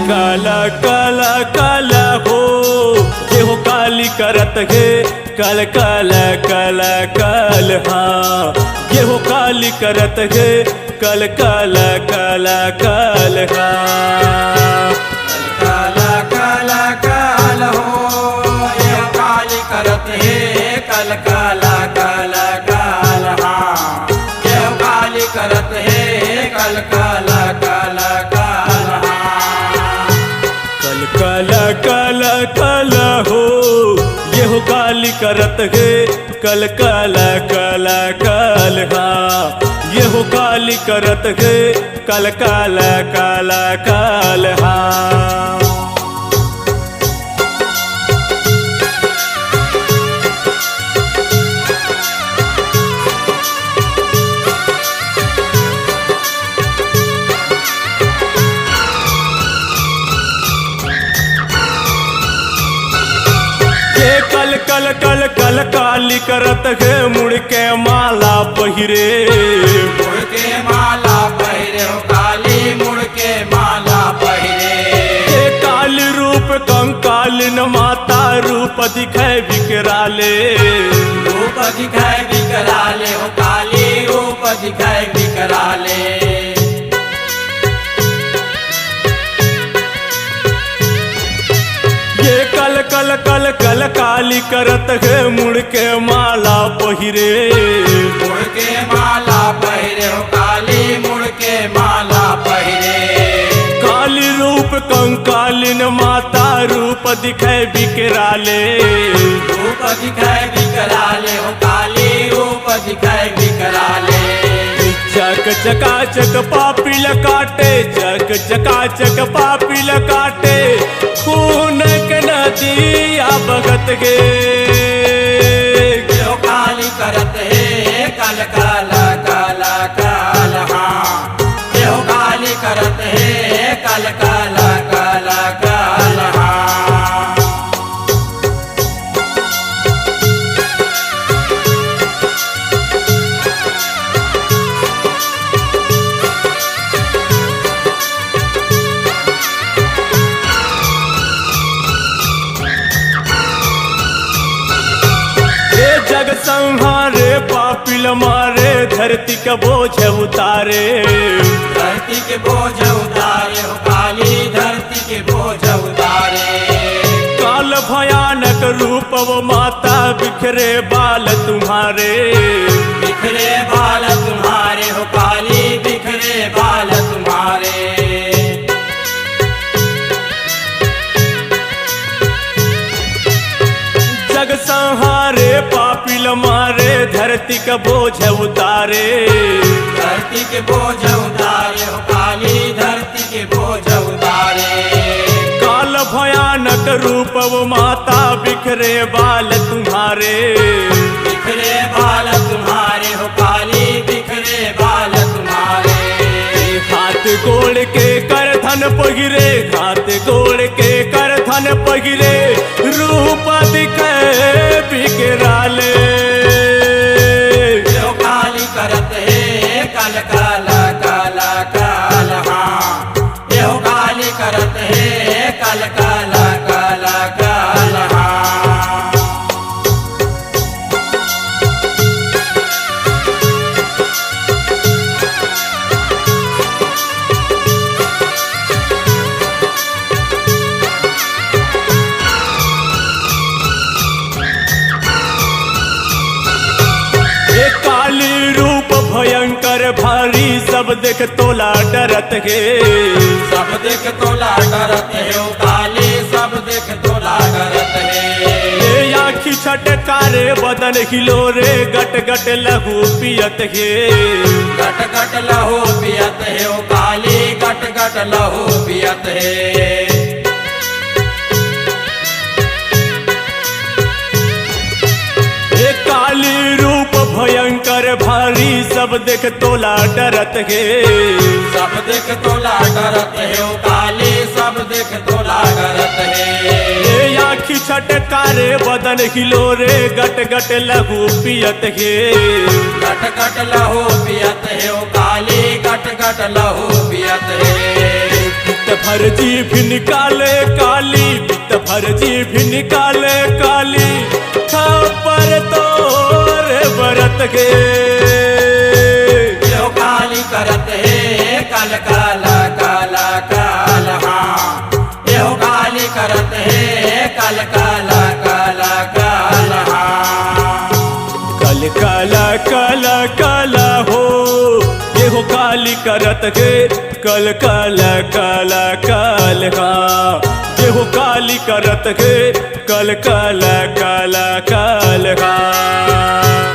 काला काला काला हो ये हो काली करत है कल काला काला काल हाँ ये हो काली करत है कल काला काला काल हाँ काला काला काल हो ये हो काली करत है कल काला काला काल हाँ ये हो काली करत है कल काला काला काल हाँ कल काला काला काला हो ये हो काली करत है कल काला काला काल हाँ ये हो काली करत है कल काला काला काल हाँ कल कल कल कल काली करत है मुड़ के माला पहिरे मुड़ के माला पहिरे हो काली मुड़ के माला पहिरे काल रूप कंकाल न माता रूप दिखाए विकराले रूप दिखाए विकराले हो काली रूप दिखाए विकराले ये कल कल कल कल काली करत है मुड़ के माला पहिरे मुड़ के माला पहिरे हो काली मुड़ के माला पहिरे काली रूप कंकालिन माता रूप दिखाए विकराले रूप दिखाए विकराले हो काली रूप दिखाए विकराले चक चकाचक पापिल काटे चक चकाचक पापिल काटे खून के नदिया भगत गे यो काली करत है कल काला काला काल हाँ यो काली करत है कल काला काला काल हाँ जग संहारे पापिल मारे धरती का बोझ उतारे धरती के बोझ उतारे हो काली धरती के बोझ उतारे काल भयानक रूप वो माता बिखरे बाल तुम्हारे बिखरे बाल तुम्हारे हो काली बिखरे बाल तुम्हारे जग संहारे पापिल मारे धरती का बोझ उतारे धरती के बोझ उतारे हो काली धरती के बोझ उतारे काल भयानक रूप वो माता बिखरे बाल तुम्हारे बिखरे बाल तुम्हारे हो काली बिखरे बाल तुम्हारे हाथ गोड़ के कर धन पहिरे हाथ गोड़ के कर धन पहिरे रूप दिखे बिकराले यो काली करत है कल काला काला काल हाँ यो काली करत है कल काला काला काल हाँ काली रूप भयंकर भारी सब देख तोला डरत गे सब देख तोला डरत है ओ काली सब देख तोला डरत है आखी छटकारे बदन हिलोरे गट गट लहू पियत हे गट गट लहू पियत है ओ काली गट गट लहू पियत है काली रूप भयंकर भारी सब देख तोला डरत गे सब देख तोला डरत है ओ काली सब देख तोला डरत है आखी छटकारे बदन हिलोरे गट गट लहू पियत हे गट गट लहू पियत है ओ काली गट गट लहू पियत है भर जीभ निकाले काली, पित्त भर जीभ निकाले काली, खबर तोर बरत गे। यो काली करत है कल काला काला काल हाँ, यो काली करत है कल काला काला काल हाँ। कल काला काला काला हो, ये हो काली करत गे, कल काला काला काल हाँ, ये हो काली करत गे, कल काला काला काल हाँ।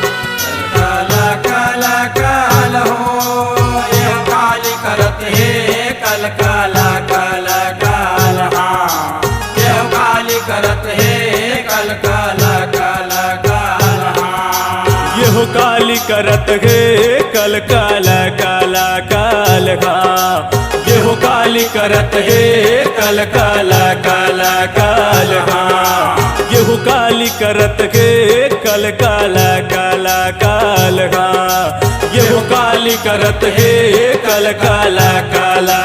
काला काला काल हो, यो काली करत है कल काला काला काल हाँ, यो काली करत है कल काला काला काल हाँ। ये हो काली करत गे, कल काला काला काल हाँ, ये हो काली करत है कल काला काला काल हाँ, ये हो काली करत गे, कल काला काला काल हाँ, ये हो काली करत है कल काला काला